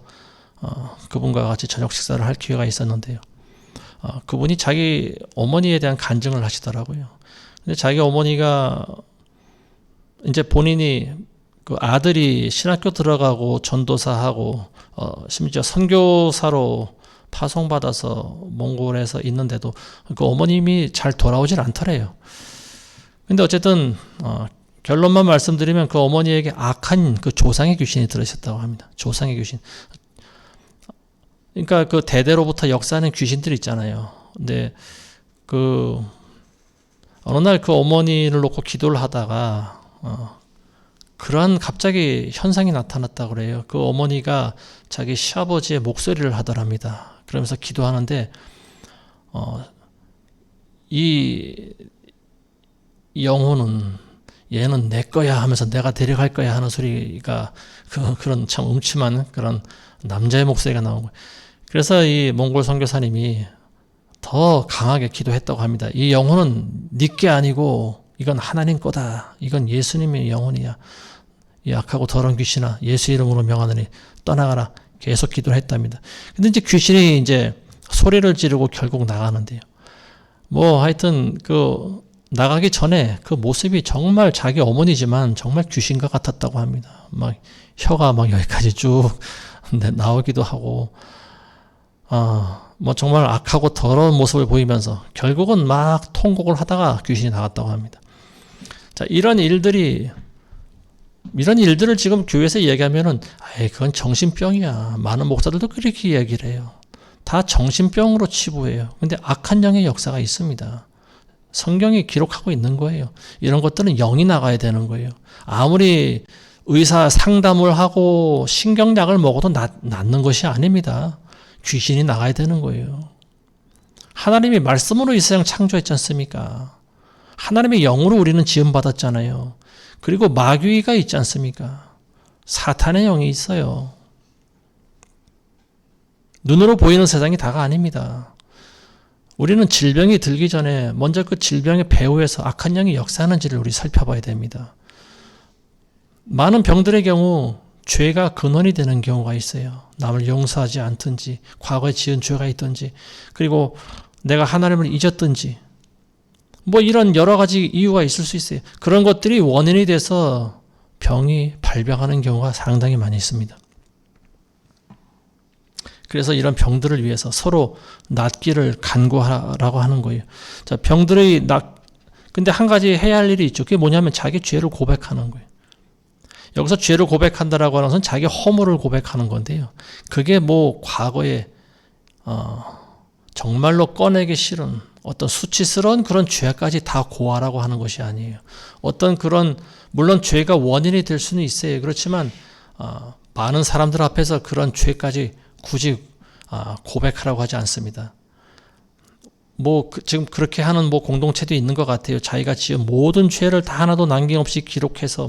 그분과 같이 저녁 식사를 할 기회가 있었는데요. 그분이 자기 어머니에 대한 간증을 하시더라고요. 근데 자기 어머니가 이제 본인이 그 아들이 신학교 들어가고 전도사하고 심지어 선교사로 파송받아서 몽골에서 있는데도 그 어머님이 잘 돌아오질 않더래요. 근데 어쨌든 결론만 말씀드리면 그 어머니에게 악한 그 조상의 귀신이 들으셨다고 합니다. 조상의 귀신. 그러니까 그 대대로부터 역사하는 귀신들이 있잖아요. 근데 그 어느 날 그 어머니를 놓고 기도를 하다가 그러한 갑자기 현상이 나타났다고 그래요. 그 어머니가 자기 시아버지의 목소리를 하더랍니다. 그러면서 기도하는데 이 영혼은 얘는 내 거야 하면서 내가 데려갈 거야 하는 소리가 그런 참 음침한 그런 남자의 목소리가 나온 거예요. 그래서 이 몽골 선교사님이 더 강하게 기도했다고 합니다. 이 영혼은 네 게 아니고 이건 하나님 거다. 이건 예수님의 영혼이야. 이 악하고 더러운 귀신아, 예수 이름으로 명하노니 떠나가라. 계속 기도를 했답니다. 근데 이제 귀신이 이제 소리를 지르고 결국 나가는데요. 뭐 하여튼 나가기 전에 그 모습이 정말 자기 어머니지만 정말 귀신과 같았다고 합니다. 막 혀가 막 여기까지 쭉 나오기도 하고, 뭐 정말 악하고 더러운 모습을 보이면서 결국은 막 통곡을 하다가 귀신이 나갔다고 합니다. 자, 이런 일들을 지금 교회에서 얘기하면은, 그건 정신병이야. 많은 목사들도 그렇게 이야기를 해요. 다 정신병으로 치부해요. 근데 악한 영의 역사가 있습니다. 성경이 기록하고 있는 거예요. 이런 것들은 영이 나가야 되는 거예요. 아무리 의사 상담을 하고 신경약을 먹어도 낫는 것이 아닙니다. 귀신이 나가야 되는 거예요. 하나님이 말씀으로 이 세상 창조했지 않습니까? 하나님의 영으로 우리는 지음받았잖아요. 그리고 마귀가 있지 않습니까? 사탄의 영이 있어요. 눈으로 보이는 세상이 다가 아닙니다. 우리는 질병이 들기 전에 먼저 그 질병의 배후에서 악한 영이 역사하는지를 우리 살펴봐야 됩니다. 많은 병들의 경우 죄가 근원이 되는 경우가 있어요. 남을 용서하지 않든지, 과거에 지은 죄가 있든지, 그리고 내가 하나님을 잊었든지, 뭐 이런 여러 가지 이유가 있을 수 있어요. 그런 것들이 원인이 돼서 병이 발병하는 경우가 상당히 많이 있습니다. 그래서 이런 병들을 위해서 서로 낫기를 간구하라고 하는 거예요. 자, 근데 한 가지 해야 할 일이 있죠. 그게 뭐냐면 자기 죄를 고백하는 거예요. 여기서 죄를 고백한다라고 하는 것은 자기 허물을 고백하는 건데요. 그게 뭐 과거에 정말로 꺼내기 싫은 어떤 수치스러운 그런 죄까지 다 고하라고 하는 것이 아니에요. 어떤 그런, 물론 죄가 원인이 될 수는 있어요. 그렇지만 많은 사람들 앞에서 그런 죄까지 굳이 고백하라고 하지 않습니다. 지금 그렇게 하는 공동체도 있는 것 같아요. 자기가 지은 모든 죄를 다 하나도 남김없이 기록해서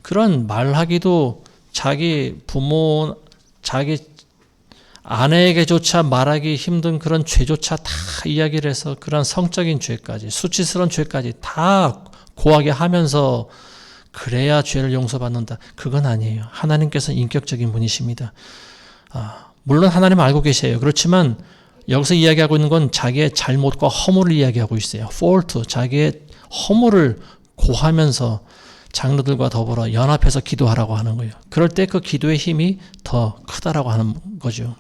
그런 말하기도, 자기 부모, 자기 아내에게조차 말하기 힘든 그런 죄조차 다 이야기를 해서 그런 성적인 죄까지, 수치스러운 죄까지 다 고하게 하면서 그래야 죄를 용서받는다. 그건 아니에요. 하나님께서는 인격적인 분이십니다. 물론 하나님 알고 계세요. 그렇지만 여기서 이야기하고 있는 건 자기의 잘못과 허물을 이야기하고 있어요. fault, 자기의 허물을 고하면서 장로들과 더불어 연합해서 기도하라고 하는 거예요. 그럴 때 그 기도의 힘이 더 크다라고 하는 거죠.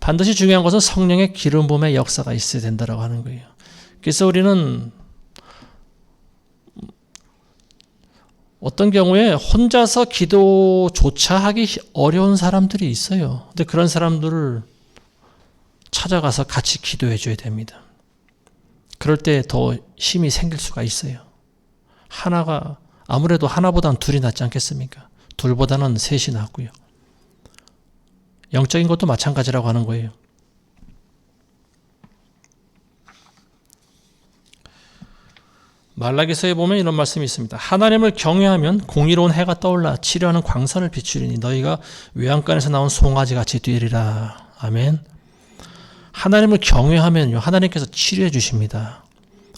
반드시 중요한 것은 성령의 기름 부음의 역사가 있어야 된다고 하는 거예요. 그래서 우리는 어떤 경우에 혼자서 기도조차 하기 어려운 사람들이 있어요. 근데 그런 사람들을 찾아가서 같이 기도해 줘야 됩니다. 그럴 때 더 힘이 생길 수가 있어요. 아무래도 하나보다는 둘이 낫지 않겠습니까? 둘보다는 셋이 낫고요. 영적인 것도 마찬가지라고 하는 거예요. 말라기서에 보면 이런 말씀이 있습니다. 하나님을 경외하면 공의로운 해가 떠올라 치료하는 광선을 비추리니 너희가 외양간에서 나온 송아지 같이 되리라. 아멘. 하나님을 경외하면요, 하나님께서 치료해 주십니다.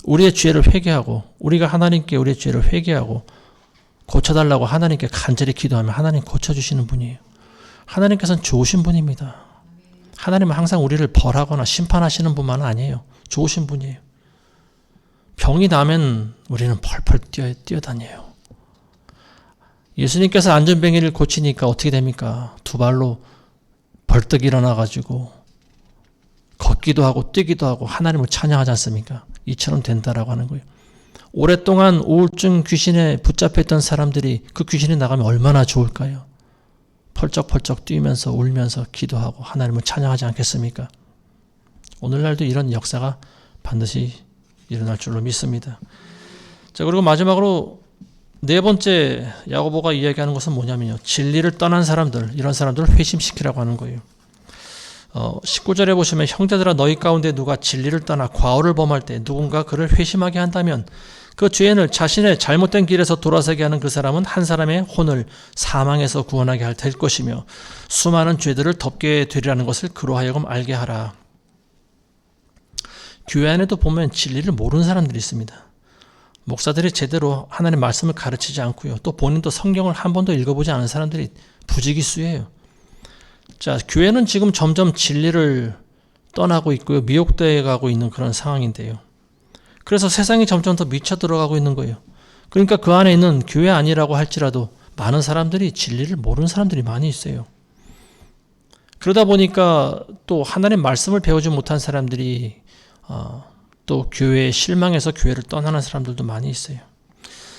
우리의 죄를 회개하고, 우리가 하나님께 우리의 죄를 회개하고 고쳐달라고 하나님께 간절히 기도하면 하나님 고쳐주시는 분이에요. 하나님께서는 좋으신 분입니다. 하나님은 항상 우리를 벌하거나 심판하시는 분만은 아니에요. 좋으신 분이에요. 병이 나면 우리는 펄펄 뛰어다녀요. 예수님께서 안전뱅이를 고치니까 어떻게 됩니까? 두 발로 벌떡 일어나가지고 걷기도 하고 뛰기도 하고 하나님을 찬양하지 않습니까? 이처럼 된다라고 하는 거예요. 오랫동안 우울증 귀신에 붙잡혔던 사람들이 그 귀신이 나가면 얼마나 좋을까요? 펄쩍펄쩍 뛰면서 울면서 기도하고 하나님을 찬양하지 않겠습니까? 오늘날도 이런 역사가 반드시 일어날 줄로 믿습니다. 자, 그리고 마지막으로 네 번째 야고보가 이야기하는 것은 뭐냐면요, 진리를 떠난 사람들, 이런 사람들을 회심시키라고 하는 거예요. 19절에 보시면 형제들아 너희 가운데 누가 진리를 떠나 과오를 범할 때 누군가 그를 회심하게 한다면 그 죄인을 자신의 잘못된 길에서 돌아서게 하는 그 사람은 한 사람의 혼을 사망에서 구원하게 될 것이며 수많은 죄들을 덮게 되리라는 것을 그로 하여금 알게 하라. 교회 안에도 보면 진리를 모르는 사람들이 있습니다. 목사들이 제대로 하나님의 말씀을 가르치지 않고요, 또 본인도 성경을 한 번도 읽어보지 않은 사람들이 부지기수예요. 자, 교회는 지금 점점 진리를 떠나고 있고요, 미혹되어 가고 있는 그런 상황인데요. 그래서 세상이 점점 더 미쳐 들어가고 있는 거예요. 그러니까 그 안에 있는 교회 아니라고 할지라도 많은 사람들이 진리를 모르는 사람들이 많이 있어요. 그러다 보니까 또 하나님의 말씀을 배우지 못한 사람들이 또 교회에 실망해서 교회를 떠나는 사람들도 많이 있어요.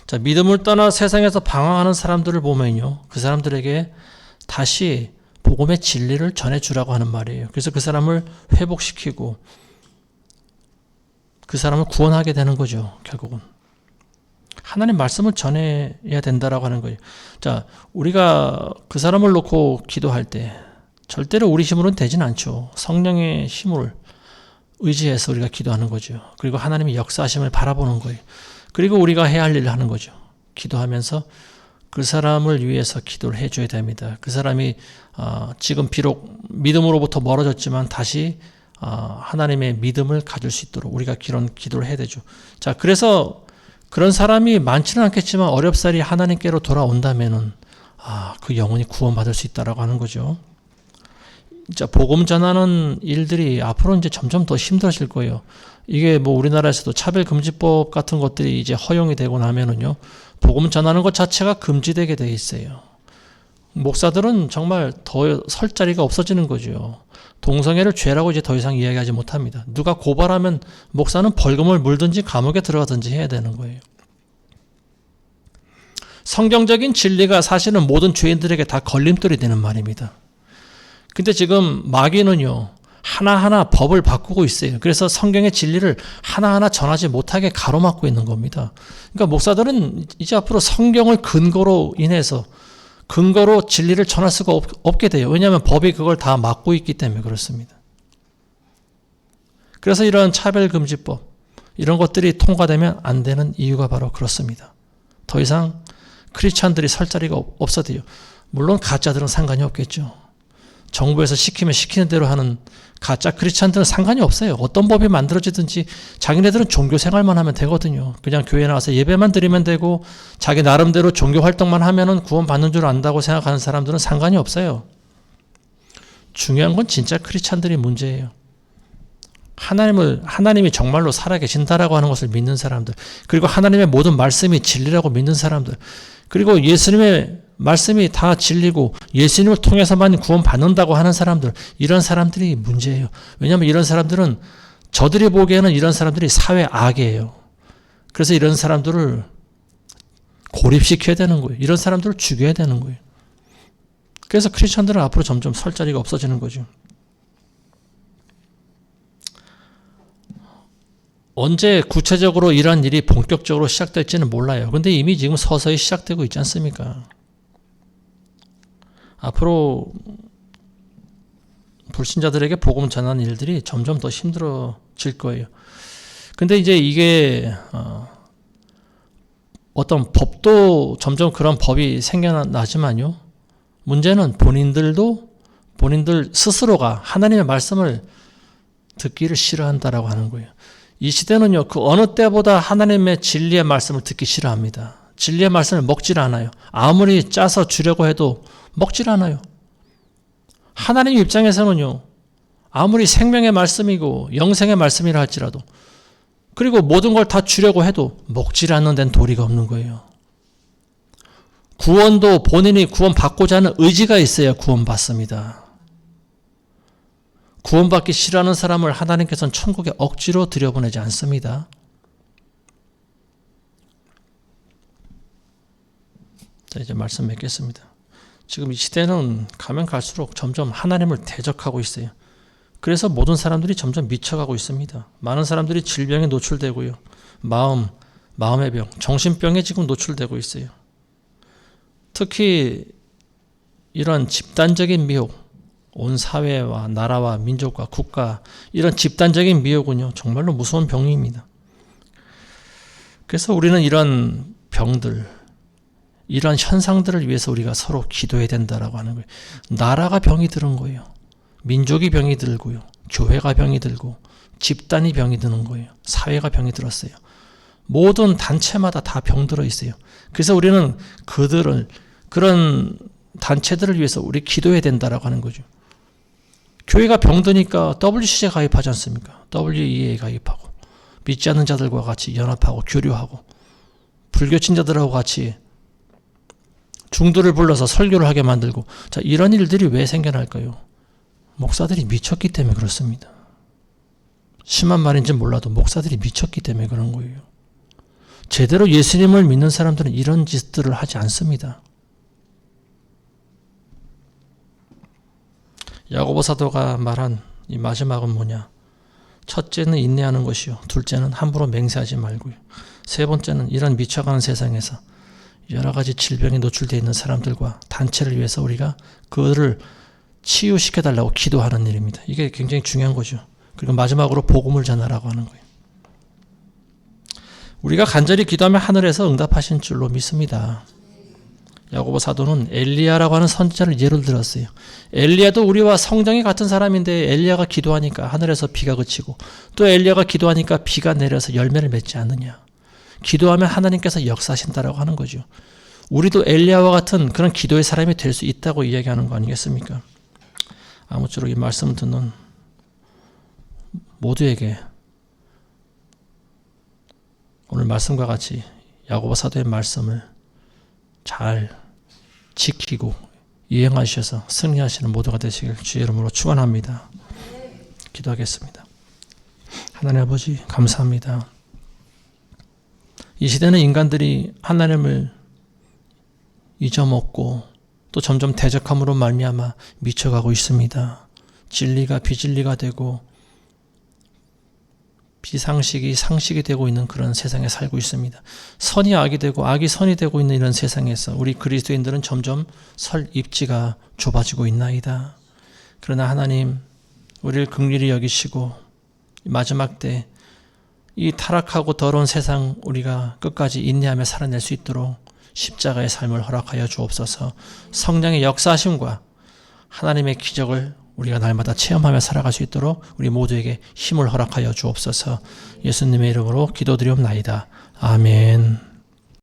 자, 믿음을 떠나 세상에서 방황하는 사람들을 보면요, 그 사람들에게 다시 복음의 진리를 전해주라고 하는 말이에요. 그래서 그 사람을 회복시키고 그 사람을 구원하게 되는 거죠. 결국은 하나님 말씀을 전해야 된다라고 하는 거예요. 자, 우리가 그 사람을 놓고 기도할 때 절대로 우리 힘으로는 되진 않죠. 성령의 힘을 의지해서 우리가 기도하는 거죠. 그리고 하나님의 역사하심을 바라보는 거예요. 그리고 우리가 해야 할 일을 하는 거죠. 기도하면서 그 사람을 위해서 기도를 해줘야 됩니다. 그 사람이 지금 비록 믿음으로부터 멀어졌지만 다시 하나님의 믿음을 가질 수 있도록 우리가 그런 기도를 해야 되죠. 자, 그래서 그런 사람이 많지는 않겠지만 어렵사리 하나님께로 돌아온다면은 그 영혼이 구원받을 수 있다라고 하는 거죠. 자, 복음 전하는 일들이 앞으로 이제 점점 더 힘들어질 거예요. 이게 뭐 우리나라에서도 차별금지법 같은 것들이 이제 허용이 되고 나면은요, 복음 전하는 것 자체가 금지되게 돼 있어요. 목사들은 정말 더 설 자리가 없어지는 거죠. 동성애를 죄라고 이제 더 이상 이야기하지 못합니다. 누가 고발하면 목사는 벌금을 물든지 감옥에 들어가든지 해야 되는 거예요. 성경적인 진리가 사실은 모든 죄인들에게 다 걸림돌이 되는 말입니다. 근데 지금 마귀는요, 하나하나 법을 바꾸고 있어요. 그래서 성경의 진리를 하나하나 전하지 못하게 가로막고 있는 겁니다. 그러니까 목사들은 이제 앞으로 성경을 근거로 진리를 전할 수가 없게 돼요. 왜냐하면 법이 그걸 다 막고 있기 때문에 그렇습니다. 그래서 이런 차별금지법, 이런 것들이 통과되면 안 되는 이유가 바로 그렇습니다. 더 이상 크리스찬들이 설 자리가 없어져요. 물론 가짜들은 상관이 없겠죠. 정부에서 시키면 시키는 대로 하는 가짜 크리스찬들은 상관이 없어요. 어떤 법이 만들어지든지 자기네들은 종교 생활만 하면 되거든요. 그냥 교회 나와서 예배만 드리면 되고 자기 나름대로 종교 활동만 하면은 구원 받는 줄 안다고 생각하는 사람들은 상관이 없어요. 중요한 건 진짜 크리스찬들이 문제예요. 하나님이 정말로 살아계신다라고 하는 것을 믿는 사람들, 그리고 하나님의 모든 말씀이 진리라고 믿는 사람들, 그리고 예수님의 말씀이 다 진리고 예수님을 통해서만 구원받는다고 하는 사람들, 이런 사람들이 문제예요. 왜냐하면 이런 사람들은 저들이 보기에는 이런 사람들이 사회 악이에요. 그래서 이런 사람들을 고립시켜야 되는 거예요. 이런 사람들을 죽여야 되는 거예요. 그래서 크리스천들은 앞으로 점점 설 자리가 없어지는 거죠. 언제 구체적으로 이런 일이 본격적으로 시작될지는 몰라요. 근데 이미 지금 서서히 시작되고 있지 않습니까? 앞으로 불신자들에게 복음 전하는 일들이 점점 더 힘들어질 거예요. 근데 이제 이게 어떤 법도 점점 그런 법이 생겨나지만요. 문제는 본인들 스스로가 하나님의 말씀을 듣기를 싫어한다라고 하는 거예요. 이 시대는요, 그 어느 때보다 하나님의 진리의 말씀을 듣기 싫어합니다. 진리의 말씀을 먹질 않아요. 아무리 짜서 주려고 해도 먹질 않아요. 하나님 입장에서는요, 아무리 생명의 말씀이고 영생의 말씀이라 할지라도, 그리고 모든 걸 다 주려고 해도 먹질 않는 데는 도리가 없는 거예요. 구원도 본인이 구원받고자 하는 의지가 있어야 구원받습니다. 구원받기 싫어하는 사람을 하나님께서는 천국에 억지로 들여보내지 않습니다. 자, 이제 말씀 맺겠습니다. 지금 이 시대는 가면 갈수록 점점 하나님을 대적하고 있어요. 그래서 모든 사람들이 점점 미쳐가고 있습니다. 많은 사람들이 질병에 노출되고요. 마음의 병, 정신병에 지금 노출되고 있어요. 특히 이런 집단적인 미혹, 온 사회와 나라와 민족과 국가, 이런 집단적인 미혹은요, 정말로 무서운 병입니다. 그래서 우리는 이런 병들, 이런 현상들을 위해서 우리가 서로 기도해야 된다라고 하는 거예요. 나라가 병이 드는 거예요. 민족이 병이 들고요. 교회가 병이 들고, 집단이 병이 드는 거예요. 사회가 병이 들었어요. 모든 단체마다 다 병들어 있어요. 그래서 우리는 그런 단체들을 위해서 우리 기도해야 된다라고 하는 거죠. 교회가 병드니까 WCC에 가입하지 않습니까? WEA에 가입하고, 믿지 않는 자들과 같이 연합하고 교류하고, 불교친자들하고 같이 중도를 불러서 설교를 하게 만들고, 자, 이런 일들이 왜 생겨날까요? 목사들이 미쳤기 때문에 그렇습니다. 심한 말인지 몰라도 목사들이 미쳤기 때문에 그런 거예요. 제대로 예수님을 믿는 사람들은 이런 짓들을 하지 않습니다. 야고보 사도가 말한 이 마지막은 뭐냐? 첫째는 인내하는 것이요. 둘째는 함부로 맹세하지 말고요. 세 번째는 이런 미쳐가는 세상에서 여러 가지 질병에 노출되어 있는 사람들과 단체를 위해서 우리가 그들을 치유시켜달라고 기도하는 일입니다. 이게 굉장히 중요한 거죠. 그리고 마지막으로 복음을 전하라고 하는 거예요. 우리가 간절히 기도하면 하늘에서 응답하신 줄로 믿습니다. 야고보 사도는 엘리야라고 하는 선지자를 예를 들었어요. 엘리야도 우리와 성정이 같은 사람인데 엘리야가 기도하니까 하늘에서 비가 그치고 또 엘리야가 기도하니까 비가 내려서 열매를 맺지 않느냐. 기도하면 하나님께서 역사하신다라고 하는 거죠. 우리도 엘리야와 같은 그런 기도의 사람이 될 수 있다고 이야기하는 거 아니겠습니까? 아무쪼록 이 말씀을 듣는 모두에게 오늘 말씀과 같이 야고보 사도의 말씀을 잘 지키고 이행하셔서 승리하시는 모두가 되시길 주의 이름으로 축원합니다. 기도하겠습니다. 하나님 아버지 감사합니다. 이 시대는 인간들이 하나님을 잊어먹고 또 점점 대적함으로 말미암아 미쳐가고 있습니다. 진리가 비진리가 되고 비상식이 상식이 되고 있는 그런 세상에 살고 있습니다. 선이 악이 되고 악이 선이 되고 있는 이런 세상에서 우리 그리스도인들은 점점 설 입지가 좁아지고 있나이다. 그러나 하나님, 우리를 긍휼히 여기시고 마지막 때 이 타락하고 더러운 세상 우리가 끝까지 인내하며 살아낼 수 있도록 십자가의 삶을 허락하여 주옵소서. 성령의 역사하심과 하나님의 기적을 우리가 날마다 체험하며 살아갈 수 있도록 우리 모두에게 힘을 허락하여 주옵소서. 예수님의 이름으로 기도드리옵나이다. 아멘.